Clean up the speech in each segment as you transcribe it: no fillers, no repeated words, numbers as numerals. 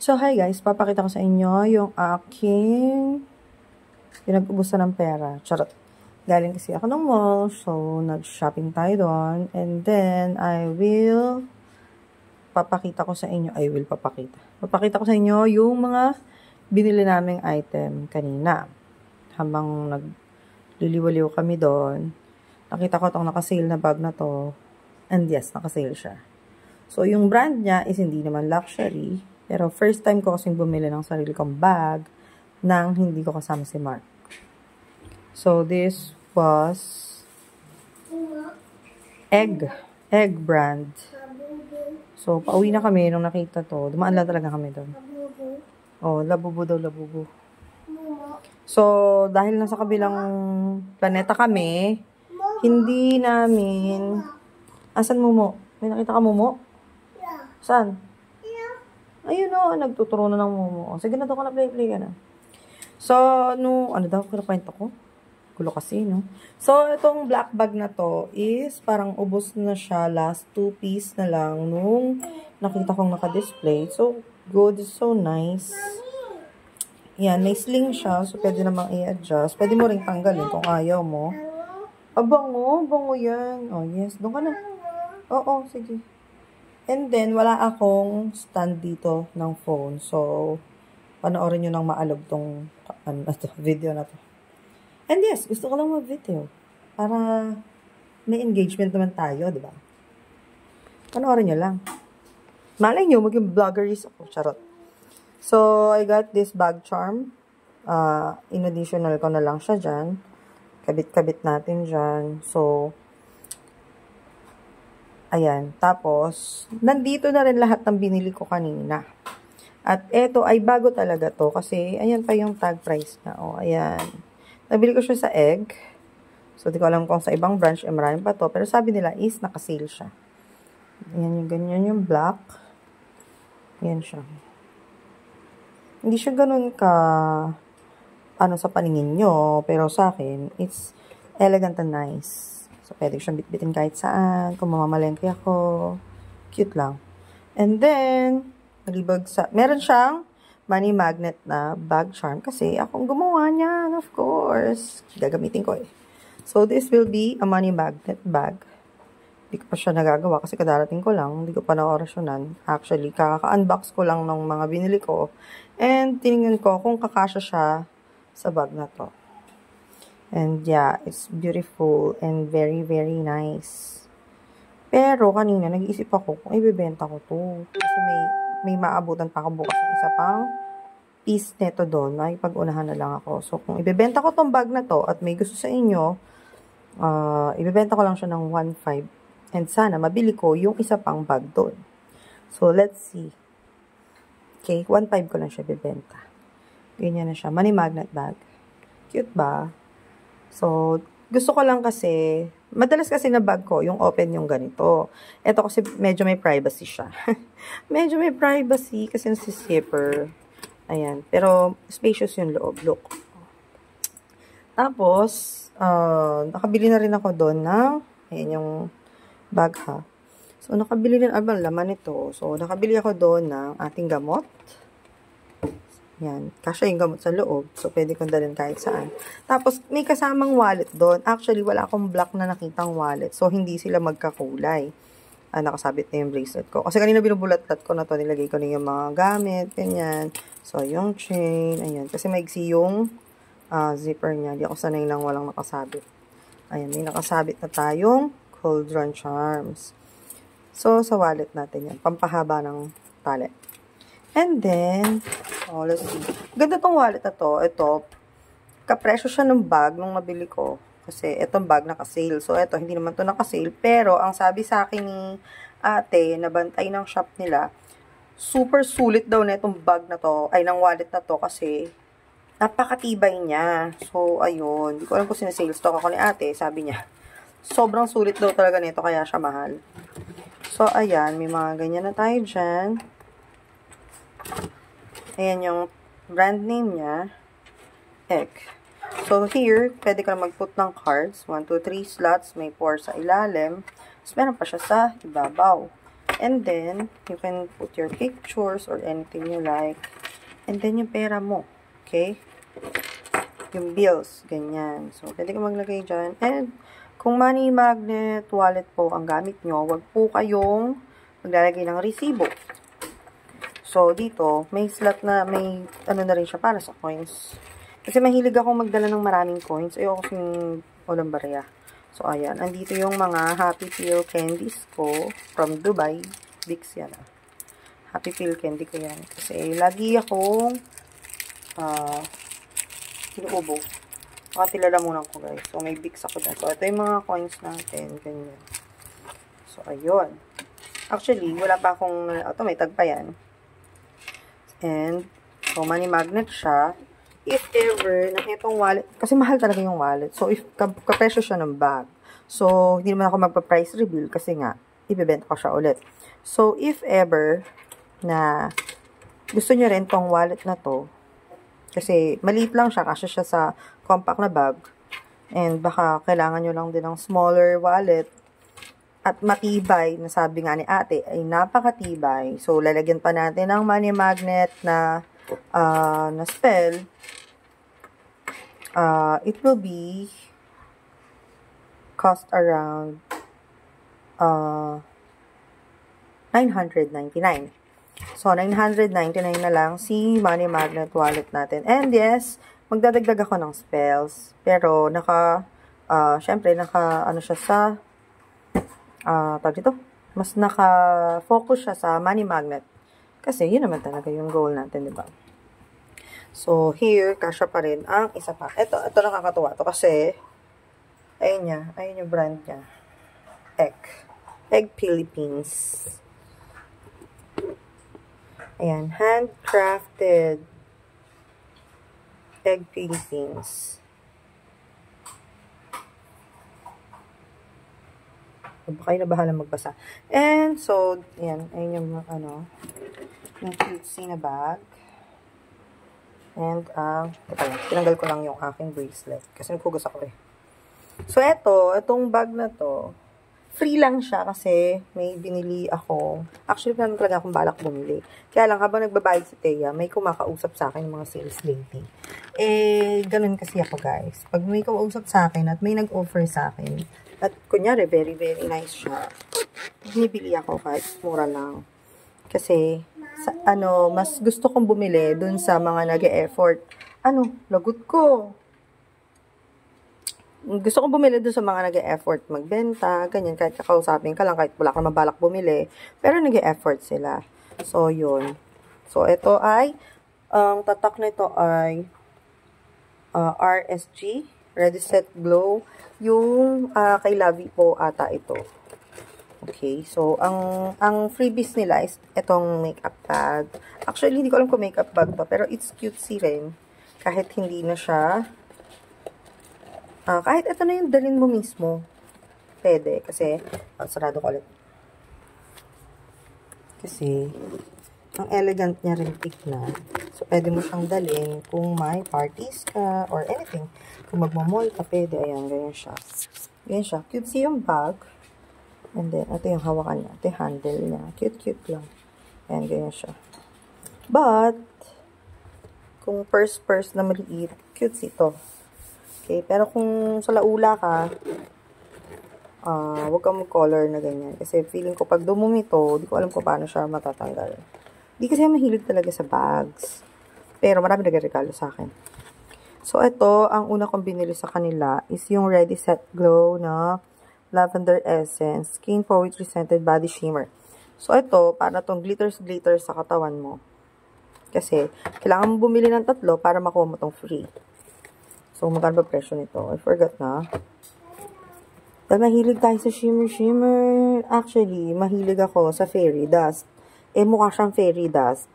So, hi guys, papakita ko sa inyo yung aking pinag-ubusan ng pera. Charot. Galing kasi ako ng mall, so nag-shopping tayo doon. And then, papakita ko sa inyo, papakita ko sa inyo yung mga binili naming item kanina. Habang nagliliwaliw kami doon, nakita ko itong nakasale na bag na to. And yes, nakasale siya. So, yung brand niya is hindi naman luxury. Pero first time ko kasing bumili ng sarili kong bag nang hindi ko kasama si Mark. So, this was Egg brand. So, pauwi na kami nung nakita to. Dumaan lang talaga kami doon. Oh, labubo daw, labubo. So, dahil nasa kabilang planeta kami, hindi namin... Asan Mumo? May nakita ka Mumo? Saan? Ayun o, nagtuturo na ng Mumo. Sige na, doon ka na, play ka na. So, ano daw, kinakwento ko? Gulo kasi, no? So, itong black bag na to is parang ubos na siya. Last 2 piece na lang nung nakita kong naka-display. So, good. So nice. Yan, may sling siya. So, pwede namang i-adjust. Pwede mo ring tanggalin kung ayaw mo. Bango yan. Oh, yes. Doon ka na. Oo, sige. And then, wala akong stand dito ng phone. So, panoorin nyo nang maalog tong video na to. And yes, gusto ko lang mag-video. Para may engagement naman tayo, di ba? Panoorin nyo lang. Malay nyo, maging vloggeries ako. Charot. So, I got this bag charm. In-additional ko na lang siya dyan. Kabit-kabit natin dyan. So, ayan. Tapos, nandito na rin lahat ng binili ko kanina. At eto ay bago talaga to. Kasi, ayan pa yung tag price na. O, ayan. Nabili ko siya sa Egg. So, di ko alam kung sa ibang branch, marami pa to. Pero sabi nila is, nakasale siya. Ayan yung ganyan yung black. Ayan siya. Hindi siya ganun ka, sa paningin nyo. Pero sa akin, it's elegant and nice. So, pwede siyang bitbitin kahit saan. Kung mamamalengke ako. Cute lang. And then, meron siyang money magnet na bag charm. Kasi akong gumawa niyan, of course. Gagamitin ko eh. So, this will be a money magnet bag. Hindi ko pa siya nagagawa kasi kadarating ko lang. Hindi ko pa na-orasyonan. Actually, kaka-unbox ko lang ng mga binili ko. And, tinignan ko kung kakasya siya sa bag na to. And yeah, it's beautiful and very, very nice. Pero kanina, nag-iisip ako kung ibebenta ko to. Kasi may maabutan pa ako bukas ng isa pang piece neto doon. Makipag-unahan na lang ako. So, kung ibebenta ko tong bag na to at may gusto sa inyo, ibebenta ko lang siya ng 1.5. And sana, mabili ko yung isa pang bag doon. So, let's see. Okay, 1.5 ko lang siya ibebenta. Ganyan na siya. Money magnet bag. Cute ba? So, gusto ko lang kasi, madalas kasi na bag ko, yung open yung ganito. Ito kasi medyo may privacy siya. Medyo may privacy kasi nasa zipper. Ayan. Pero, spacious yung loob. Look. Tapos, nakabili na rin ako doon ng, ayan yung bag ha. So, nakabili rin, laman ito. So, nakabili ako doon ng ating gamot. Yan. Kasya yung gamot sa loob. So, pwede kong dalhin kahit saan. Tapos, may kasamang wallet doon. Actually, wala akong black na nakitang wallet. So, hindi sila magkakulay. Nakasabit na yung bracelet ko. Kasi kanina binubulat-tat ko na to. Nilagay ko na yung mga gamit. Ganyan. So, yung chain. Ayan. Kasi maigsi yung zipper niya. Di ako sanay nang walang nakasabit. Ayan. May nakasabit na tayong cauldron charms. So, sa wallet natin yan. Pampahaba ng tali. And then, let's see. Ganda tong wallet na to. Ito, kapresyo siya ng bag nung nabili ko. Kasi itong bag naka-sale. So, ito, hindi naman to naka-sale. Pero, ang sabi sa akin ni ate, nabantay ng shop nila, super sulit daw na itong bag na to, ay ng wallet na to, kasi napakatibay niya. So, ayun. Hindi ko alam kung sinasales stock ako ni ate. Sabi niya, sobrang sulit daw talaga nito, kaya siya mahal. So, ayan. May mga ganyan na tayo dyan. Ayan yung brand name niya. Egg. So, here, pwede ka mag-put ng cards. 1, 2, 3 slots. May 4 sa ilalim. Tapos, meron pa siya sa ibabaw. And then, you can put your pictures or anything you like. And then, yung pera mo. Okay? Yung bills. Ganyan. So, pwede ka maglagay dyan. And, kung money magnet, wallet po ang gamit nyo, wag po kayong maglalagay ng resibo. So, dito, may slot na, may ano na rin siya para sa coins. Kasi mahilig akong magdala ng maraming coins. Ayoko kasing walang barya. So, ayan. Andito yung mga Happy Pill candies ko from Dubai. Bix yan. Happy Pill candy ko yan. Kasi lagi akong inuubo. Makapilalamunan ko, guys. So, may Bix ako dyan. So, ito yung mga coins natin. Ganyan. So, ayun. Actually, wala pa akong, ito may tag pa yan. And, so, money magnet siya. If ever, na itong wallet, kasi mahal talaga yung wallet. So, if kapresyo siya ng bag. So, hindi naman ako magpa-price reveal kasi nga, ibebenta ko siya ulit. So, if ever, na gusto nyo rin tong wallet na to, kasi maliit lang siya, kasi siya sa compact na bag, and baka kailangan nyo lang din ng smaller wallet, at matibay, na sabi nga ni ate, ay napakatibay. So, lalagyan pa natin ng money magnet na spell. It will be cost around 999. So, 999 na lang si money magnet wallet natin. And yes, magdadagdag ako ng spells. Pero, syempre, ano siya sa, tawag dito, mas naka-focus siya sa money magnet. Kasi, yun naman talaga yung goal natin, diba? So, here, kasya pa rin ang isa pa. Ito nakakatuwa to kasi, ayun yung brand niya. Egg Philippines. Ayan, handcrafted Egg Philippines. Baka kayo na bahala magbasa. And, so, ayan yung, yung cutesy na bag. And, tinanggal ko lang yung aking bracelet. Kasi naghugas ako eh. So, itong bag na to, free lang siya kasi may binili ako. Actually, naman talaga akong balak bumili. Kaya lang, habang nagbabayad si Thea, may kumakausap sa akin mga sales lady. Ganun kasi ako, guys. Pag may kumausap sa akin at may nag-offer sa akin, at kunyari, very, very nice siya, binibili ako kahit mura lang. Kasi, mas gusto kong bumili dun sa mga nag-e-effort. Lagot ko. Gusto kong bumili dun sa mga nag-e-effort magbenta, ganyan, kahit kakausapin ka lang, kahit wala ka naman balak bumili, pero nag-e-effort sila. So, yun. So, ito ay, tatak na ito ay RSG, Ready, Set, Glow. Yung kay Lovey po ata ito. Okay, so, ang freebies nila is itong makeup bag. Actually, hindi ko alam kung makeup bag to, pero it's cutesy rin. Kahit hindi na siya, kahit ito na yung dalhin mo mismo, pwede. Kasi, sarado ko ulit. Kasi, ang elegant niya rin tignan. So, pwede mo siyang dalhin kung may parties ka or anything. Kung magmamall ka, pwede. Ayan, ganyan siya. Ganyan siya. Cutesy yung bag. And then, ito yung hawakan niya. Ito yung handle niya. Cute lang. Ayan, ganyan siya. But, kung purse na maliit, cute ito. Okay, pero kung sa laula ka, huwag kang mag-color na ganyan. Kasi feeling ko, pag dumumi to, di ko alam kung paano siya matatanggal. Di kasi mahilig talaga sa bags. Pero marami nagregalo sa akin. So, ito, ang una kong binili sa kanila is yung Ready, Set, Glow na Lavender Essence Skin Poetry Scented Body Shimmer. So, ito, para tong glitters sa katawan mo. Kasi, kailangan mo bumili ng 3 para makuha mo tong free. So, magkano ba presyo nito? I forgot na. Dahil mahilig tayo sa shimmer. Actually, mahilig ako sa fairy dust. Mukha siyang fairy dust.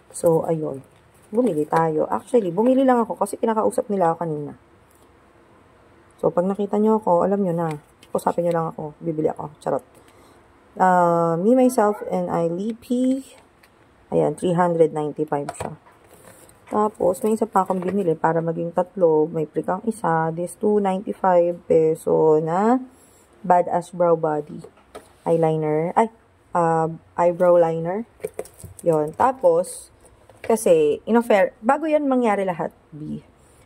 So, ayun. Bumili tayo. Actually, bumili lang ako kasi pinakausap nila ako kanina. So, pag nakita nyo ako, alam nyo na. Usapin nyo lang ako. Bibili ako. Charot. Me, myself, and I, Lippy. Ayan, 395 siya. Tapos, may isa pa akong binili para maging 3. May free kang isa. This 295 peso na Badass Brow Body eyeliner. Ay, eyebrow liner. Yon. Tapos, kasi, bago yan mangyari lahat, B,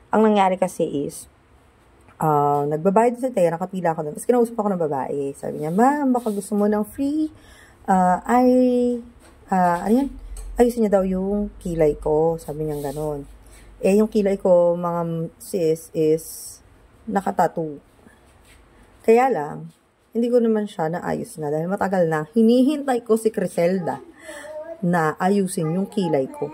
ang nangyari kasi is, nagbabayad sa tayo, nakapila ako doon. Tapos kinausap ako ng babae. Sabi niya, ma'am, baka gusto mo ng free, ano yan? Ayusin niya daw yung kilay ko. Sabi niya gano'n. Yung kilay ko, mga sis, is nakatattoo. Kaya lang, hindi ko naman siya naayos na dahil matagal na. Hinihintay ko si Criselda na ayusin yung kilay ko.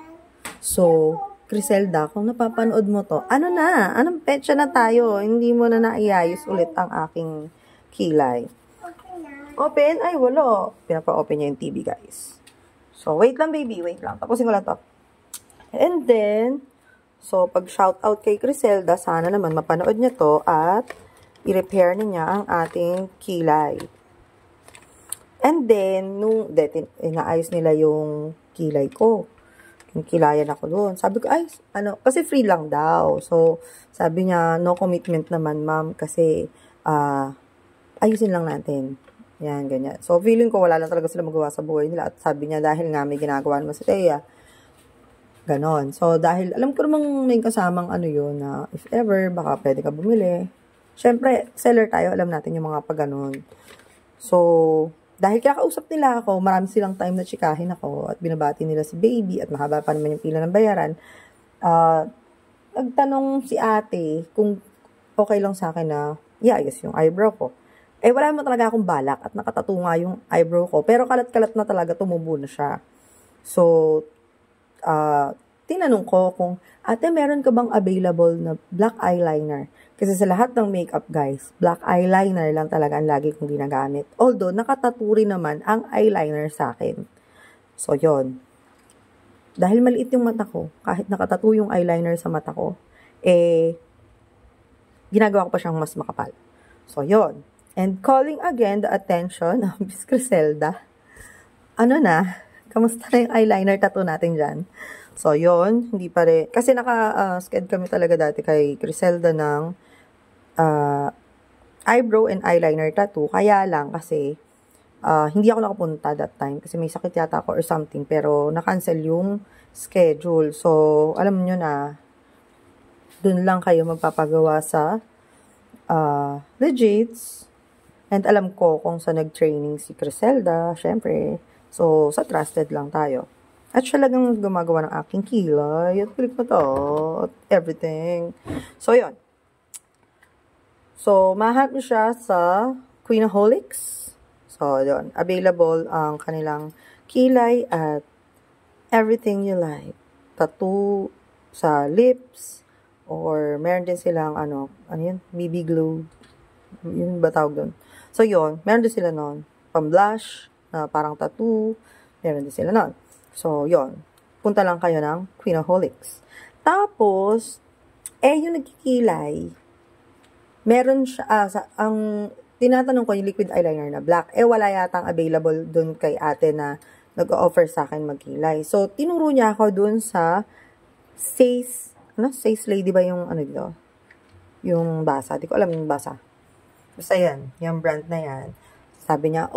So, Criselda, kung napapanood mo to, ano na? Anong petsa na tayo? Hindi mo na naiayos ulit ang aking kilay. Open? Ay, wala. Pinapa-open niya yung TV, guys. So, wait lang, baby. Wait lang. Tapusin ko lang to. And then, so, pag shoutout kay Criselda, sana naman mapanood niya to at i-repair niya ang ating kilay. And then, nung inaayos nila yung kilay ko. Yung kilayan ako doon. Sabi ko, ay, kasi free lang daw. So, sabi niya, no commitment naman, ma'am, kasi, ayusin lang natin. Yan, ganyan. So, feeling ko wala lang talaga sila magawa sa buhay nila. At sabi niya, dahil nga may ginagawa naman si Thea. Ganon. So, dahil, alam ko namang may kasamang yun, na if ever, baka pwede ka bumili. Siyempre, seller tayo, alam natin yung mga pag-ganon. So, dahil kakausap nila ako, marami silang time na chikahin ako, at binabati nila si baby, at mahaba pa naman yung pila ng bayaran. Nagtanong si ate kung okay lang sa akin na iayos yung eyebrow ko. Wala mo talaga akong balak at nakatattoo nga yung eyebrow ko. Pero kalat-kalat na talaga, tumubo na siya. So, tinanong ko kung, ate, meron ka bang available na black eyeliner? Kasi sa lahat ng makeup, guys, black eyeliner lang talaga ang lagi kong ginagamit. Although, nakatattoo rin naman ang eyeliner sa akin. So, yon. Dahil maliit yung mata ko, kahit nakatattoo yung eyeliner sa mata ko, ginagawa ko pa siyang mas makapal. So, yon. And calling again the attention of Miss Criselda. Kamusta na yung eyeliner tattoo natin dyan? So, yon. Hindi pa rin. Kasi naka-sked kami talaga dati kay Criselda ng eyebrow and eyeliner tattoo. Kaya lang kasi hindi ako nakapunta that time kasi may sakit yata ako or something. Pero na-cancel yung schedule. So, alam nyo na, dun lang kayo magpapagawa sa Legits. And alam ko kung sa nag-training si Criselda, syempre. So, sa trusted lang tayo. At siya lang gumagawa ng aking kilay. At click mo to. At everything. So, yun. So, mahanap siya sa Queenaholics. So, yun. Available ang kanilang kilay at everything you like. Tattoo sa lips. Or, meron din silang, BB glue. Yun ba tawag doon? So, yun. Meron din sila nun. Pang-blush, na parang tattoo. Meron din sila nun. So, yun. Punta lang kayo ng Queenaholics. Tapos, yung nagkikilay, meron siya, ang tinatanong ko yung liquid eyeliner na black, wala yatang available dun kay ate na nag-offer sa akin magkilay. So, tinuro niya ako dun sa Says Lady ba yung dito? Yung basa. Di ko alam yung basa. Basta yan. Yung brand na yan. Sabi niya,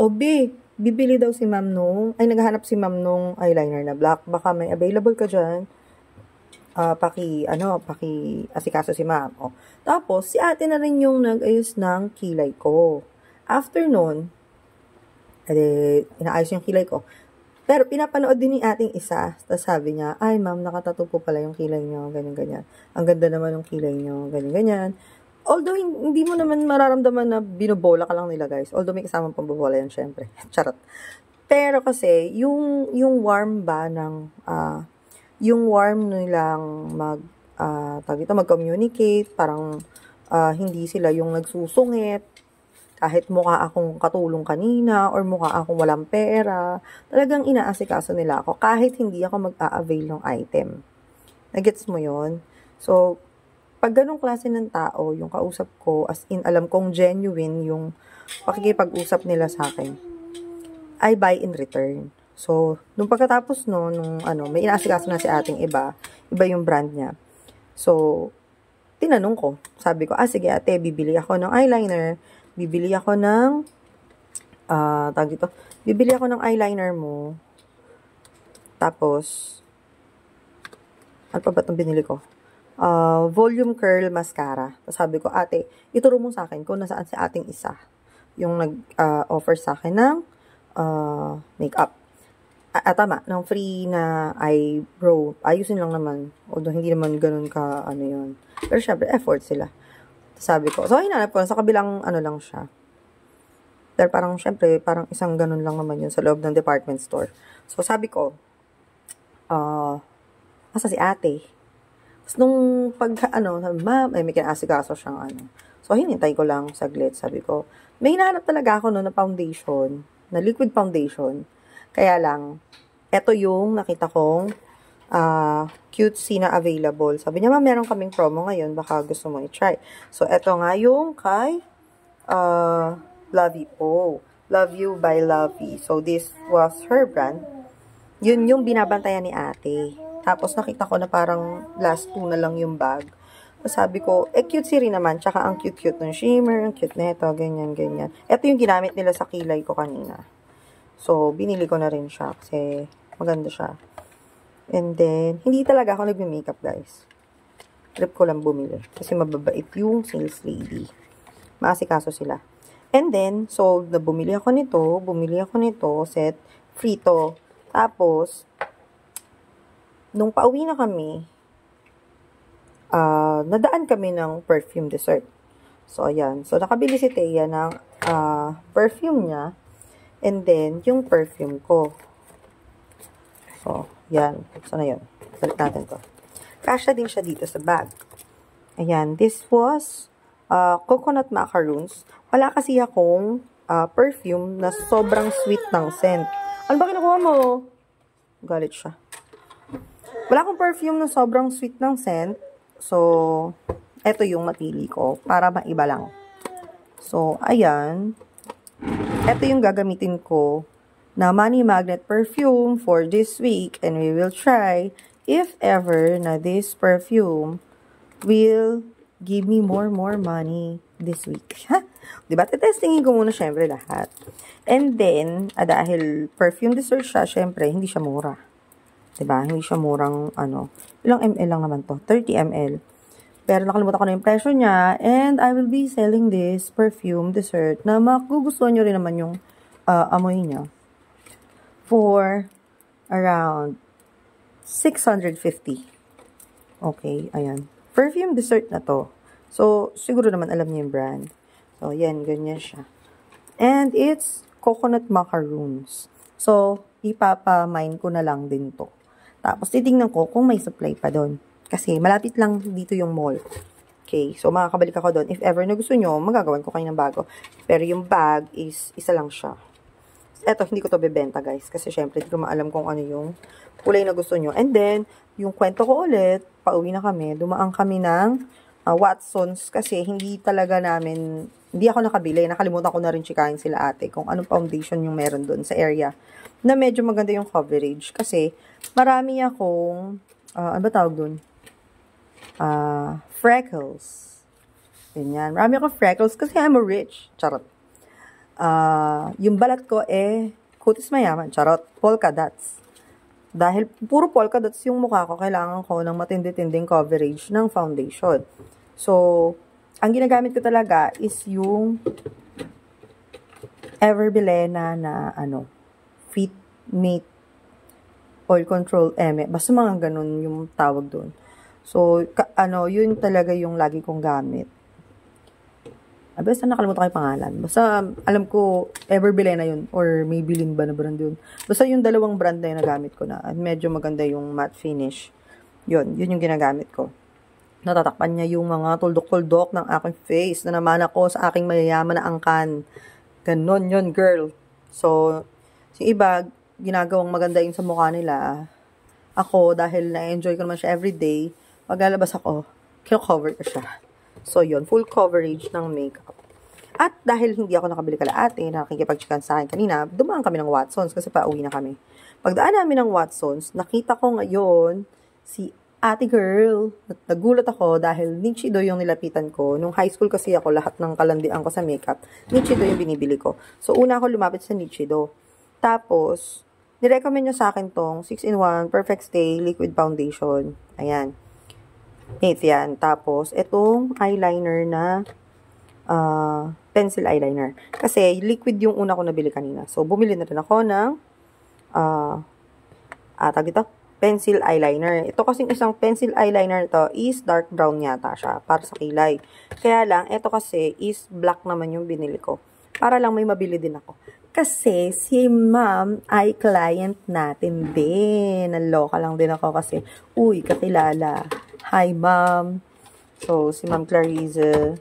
bibili daw si ma'am naghahanap si ma'am nung eyeliner na black. Baka may available ka dyan. Asikaso si ma'am. Tapos, si ate na rin yung nag-ayos ng kilay ko. After nun, inaayos yung kilay ko. Pero, pinapanood din ni ating isa. Tapos sabi niya, ay ma'am, nakatattoo po pala yung kilay nyo. Ganyan-ganyan. Ang ganda naman ng kilay nyo. Ganyan-ganyan. Although, hindi mo naman mararamdaman na binobola ka lang nila, guys. Although, may kasamang pambobola yan, syempre. Charot. Pero kasi, yung warm ba ng, yung warm nilang mag-communicate, parang, hindi sila yung nagsusungit, kahit mukha akong katulong kanina, or mukha akong walang pera, talagang inaasikaso nila ako, kahit hindi ako mag-a-avail ng item. Nagets mo yon? So, pag ganong klase ng tao, yung kausap ko, as in, alam kong genuine yung pakikipag-usap nila sa akin, I buy in return. So, nung pagkatapos may inaasikaso na si ating iba yung brand niya. So, tinanong ko, sabi ko, sige ate, bibili ako ng eyeliner, bibili ako ng, bibili ako ng eyeliner mo. Tapos, ano pa ba itong binili ko? Volume Curl Mascara. Tapos sabi ko, ate, ituro mo sa akin kung nasaan si ating isa. Yung nag-offer sa akin ng makeup. Tama, ng free na eyebrow. Ayusin lang naman. Although hindi naman ganun ka, ano yun. Pero syempre, effort sila. Sabi ko, so hinanap ko, sa kabilang ano lang siya. Pero parang, syempre, parang isang ganun lang naman yun sa loob ng department store. So sabi ko, asa si ate? Tapos nung ma'am, may kinasikaso siyang ano. So hinintay ko lang saglit, sabi ko, may hinahanap talaga ako no na foundation, na liquid foundation. Kaya lang, eto yung nakita kong cutesy na available. Sabi niya, meron kaming promo ngayon, baka gusto mo i-try. So, eto nga yung kay Lovey Po. Love You by Lovey. So, this was her brand. Yun yung binabantayan ni ate. Tapos, nakita ko na parang last 2 na lang yung bag. So, sabi ko, cutesy rin naman. Tsaka, ang cute-cute ng shimmer, ang cute neto, ganyan, ganyan. Eto yung ginamit nila sa kilay ko kanina. So, binili ko na rin siya kasi maganda siya. And then, hindi talaga ako nagme-makeup, guys. Trip ko lang bumili. Kasi mababait yung sales lady. Maasikaso sila. And then, so, bumili ako nito, set, free to. Tapos, nung pauwi na kami, nadaan kami ng perfume dessert. So, ayan. So, nakabili si Thea ng perfume niya. And then, yung perfume ko. So, yan. So, na yun. Balik natin to. Kasha din siya dito sa bag. Ayan. This was coconut macaroons. Wala kasi akong perfume na sobrang sweet ng scent. Ano ba kinukuha mo? Galit siya. Wala akong perfume na sobrang sweet ng scent. So, eto yung napili ko para maiba lang. So, ayan. Ito yung gagamitin ko na Money Magnet perfume for this week. And we will try if ever na this perfume will give me more money this week. Diba? Testingin ko muna syempre lahat. And then, dahil perfume dessert siya, syempre, hindi siya mura. Diba? Hindi siya murang, ilang ml lang naman to? 30 ml. Pero nakalimutan ko na yung presyo niya. And I will be selling this perfume dessert na magugustuhan nyo rin naman yung amoy niya. For around 650. Okay, ayan. Perfume dessert na to. So, siguro naman alam niyo yung brand. So, yan, ganyan siya. And it's coconut macaroons. So, ipapamine ko na lang din to. Tapos, titingnan ko kung may supply pa doon. Kasi malapit lang dito yung mall. Okay, so makakabalik ako doon. If ever na gusto nyo, magagawan ko kayo ng bago. Pero yung bag is isa lang siya. Eto, hindi ko to bebenta, guys. Kasi syempre, hindi ko maalam kung ano yung kulay na gusto nyo. And then, yung kwento ko ulit, pauwi na kami. Dumaan kami ng Watsons. Kasi hindi talaga namin, hindi ako nakabili. Nakalimutan ko na rin chikahin sila ate kung anong foundation yung meron doon sa area. Na medyo maganda yung coverage. Kasi marami akong, ano ba tawag doon? Freckles. Ganyan. Marami akong freckles kasi I'm a rich. Charot. Yung balat ko kutis mayaman. Charot. Polka dots. Dahil puro polka dots yung mukha ko, kailangan ko ng matindi-tinding coverage ng foundation. So, ang ginagamit ko talaga is yung Everbilena na Fit Mate Oil Control M. Basta mga ganun yung tawag doon. So, yun talaga yung lagi kong gamit. Basta nakalimutan ko yung pangalan. Basta, alam ko, Everbilena yun. Or Maybelline ba na brand yun. Basta yung dalawang brand na yung nagamit ko na. At medyo maganda yung matte finish. Yun yung ginagamit ko. Natatakpan niya yung mga tuldok-tuldok ng aking face na naman ako sa aking mayayaman na angkan. Ganon yun, girl. So, yung iba, ginagawang maganda yung sa mukha nila. Ako, dahil na-enjoy ko naman siya everyday, pag lalabas ako, kino-cover ko siya. So, yun, full coverage ng makeup. At dahil hindi ako nakabili kala ate, nakikipag-chikan sa akin kanina, dumaan kami ng Watsons kasi pauwi na kami. Pagdaan namin ng Watsons, nakita ko ngayon si ate girl. Nagulat ako dahil Nichido yung nilapitan ko. Nung high school kasi ako, lahat ng kalandian ko sa makeup, Nichido yung binibili ko. So, una ako lumapit sa Nichido. Tapos, nirecommend nyo sa akin tong 6-in-1 Perfect Stay Liquid Foundation. Ayan. 8 yan. Tapos, itong eyeliner na pencil eyeliner. Kasi, liquid yung una ko nabili kanina. So, bumili na rin ako ng tag ito, pencil eyeliner. Ito kasing isang pencil eyeliner to is dark brown yata siya para sa kilay. Kaya lang, ito kasi is black naman yung binili ko. Para lang may mabili din ako. Kasi si ma'am ay client natin din. Naloka lang din ako kasi, uy, kakilala. Hi, ma'am. So, si Ma'am Clarice.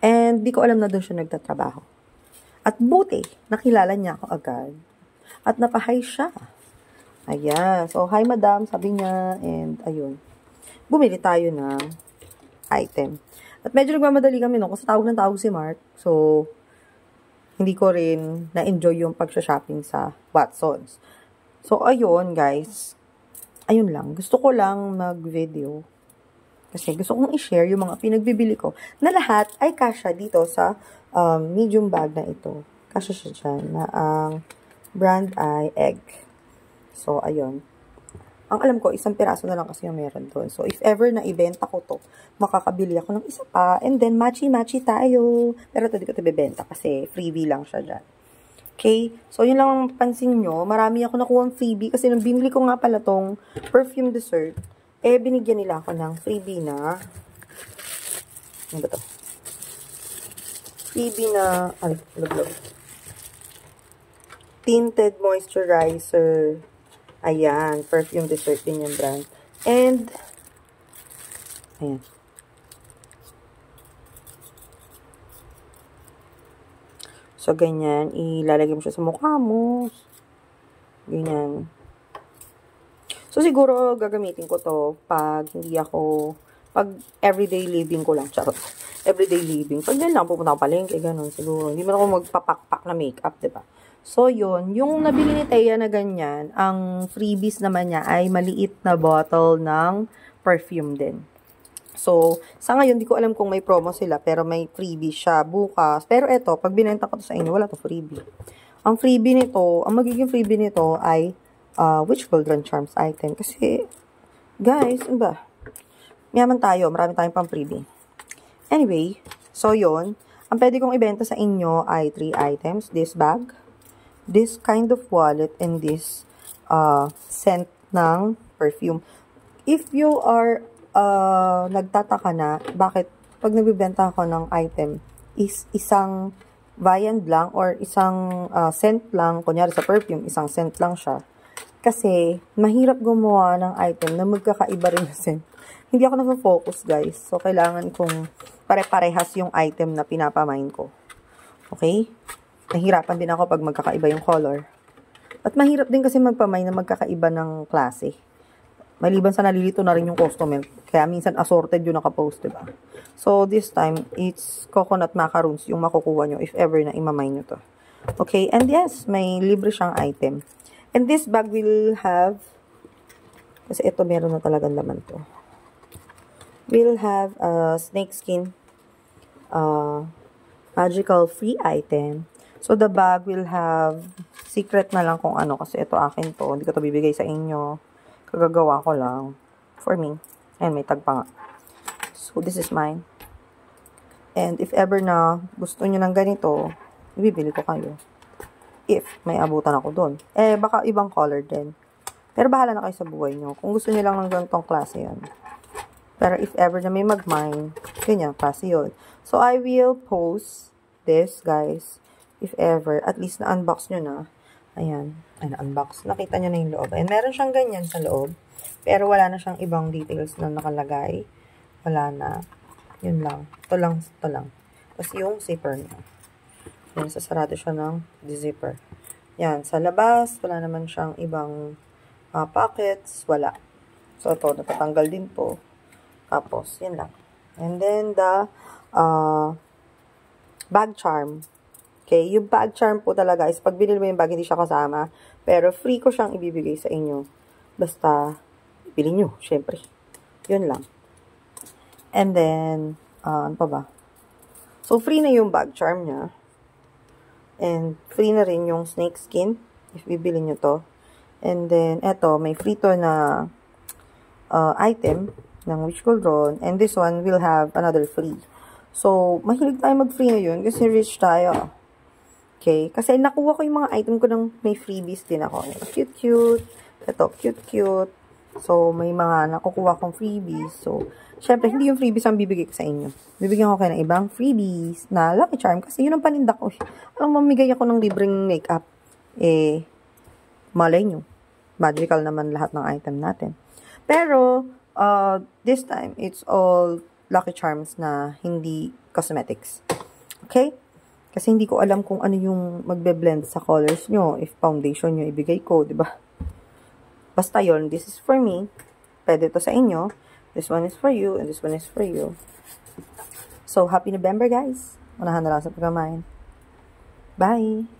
And di ko alam na doon siya nagtatrabaho. At buti, nakilala niya ako agad. At napahay siya. Ayan. So, hi madam, sabi niya. And, ayun. Bumili tayo ng item. At medyo nagmamadali kami no, kasi tawag ng tawag si Mark. So, hindi ko rin na-enjoy yung pag-shopping sa Watsons. So, ayun guys. Ayun lang. Gusto ko lang mag-video. Kasi gusto kong i-share yung mga pinagbibili ko. Na lahat ay kasya dito sa medium bag na ito. Kasya siya dyan na ang brand ay egg. So, ayun. Ang alam ko, isang piraso na lang kasi yung meron doon. So, if ever na ibenta ko to, makakabili ako ng isa pa. And then, matchy-matchy tayo. Pero ito, di ko ito bibenta kasi freebie lang siya dyan. Okay? So, yun lang ang pansin nyo. Marami ako nakuha ng freebie kasi nung binili ko nga pala tong perfume dessert, eh, binigyan nila ako ng freebie na, ano ba to? Freebie na, ay, log-log. Tinted moisturizer. Ayan, perfume dessert din yung brand. And, ayan. So, ganyan. Ilalagay mo siya sa mukha mo. Ganyan. So, siguro, gagamitin ko to pag hindi ako, pag everyday living ko lang. Charot. Everyday living. Pag yan lang, pupunta ako palengke, ganun. Siguro, hindi mo ako magpapak-pak na makeup, diba? So, yun. Yung nabili ni Thea na ganyan, ang freebies naman niya ay maliit na bottle ng perfume din. So, sa ngayon, di ko alam kung may promo sila, pero may freebie siya bukas. Pero eto, pag binenta ko to sa inyo, wala to freebie. Ang freebie nito, ang magiging freebie nito ay Witch Golden Charms item. Kasi, guys, ano ba? Mayaman tayo, marami tayong pang freebie. Anyway, so yun. Ang pwede kong ibenta sa inyo ay 3 items. This bag, this kind of wallet, and this scent ng perfume. If you are nagtataka na bakit pag nagbibenta ako ng item is isang viand lang or isang scent lang, kunyari sa perfume, isang scent lang siya. Kasi mahirap gumawa ng item na magkakaiba rin yung scent. Hindi ako na-focus, guys. So, kailangan kong pare-parehas yung item na pinapamain ko. Okay? Nahirapan din ako pag magkakaiba yung color. At mahirap din kasi magpamay na magkakaiba ng klase. Maliban sa nalilito na rin yung customer. Kaya minsan assorted yung nakapost, diba? So, this time, it's coconut macaroons yung makukuha nyo if ever na imamay nyo to. Okay? And yes, may libre siyang item. And this bag will have, kasi ito meron na talagang laman to. Will have a snakeskin magical free item. So, the bag will have, secret na lang kung ano, kasi ito akin to. Hindi ko to bibigay sa inyo. Kagagawa ko lang. For me. And may tag pa nga. So, this is mine. And if ever na gusto nyo ng ganito, ibibili ko kayo. If may abutan ako doon. Eh, baka ibang color din. Pero bahala na kayo sa buhay nyo. Kung gusto nyo lang ng ganitong klase yan. Pero if ever na may mag-mine, ganyan, klase yun. So, I will post this, guys. If ever, at least na-unbox nyo na. Ayan. Ay, na-unbox. Nakita nyo na yung loob. And meron siyang ganyan sa loob. Pero wala na siyang ibang details na nakalagay. Wala na. Yun lang. Ito lang. Ito lang. Tapos yung zipper niya. Yan, sasarado siya ng zipper. Yan. Sa labas, wala naman siyang ibang pockets. Wala. So, ito. Natatanggal din po. Tapos, yun lang. And then, the bag charm. Okay, yung bag charm po talaga is pag binili mo yung bag, hindi siya kasama. Pero free ko siyang ibibigay sa inyo. Basta, pili nyo, syempre. Yun lang. And then, ano pa ba? So, free na yung bag charm niya. And free na rin yung snake skin if bibili nyo to. And then, eto, may free to na item ng Witch Cauldron. And this one will have another free. So, mahilig tayo mag-free ngayon kasi rich tayo. Okay? Kasi nakuha ko yung mga item ko ng may freebies din ako. Cute-cute. Ito, cute-cute. So, may mga nakukuha kong freebies. So, syempre, hindi yung freebies ang bibigay ko sa inyo. Bibigyan ko kayo ng ibang freebies na Lucky Charm kasi yun ang paninda ko. Alam, mamigay ako ng libreng makeup. Malay nyo. Magical naman lahat ng item natin. Pero, this time, it's all Lucky Charms na hindi cosmetics. Okay? Kasi hindi ko alam kung ano yung magbe-blend sa colors nyo. If foundation nyo ibigay ko, di ba? Basta yun, this is for me. Pwede to sa inyo. This one is for you, and this one is for you. So, happy November, guys. Unahan na lang sa pagkamain. Bye!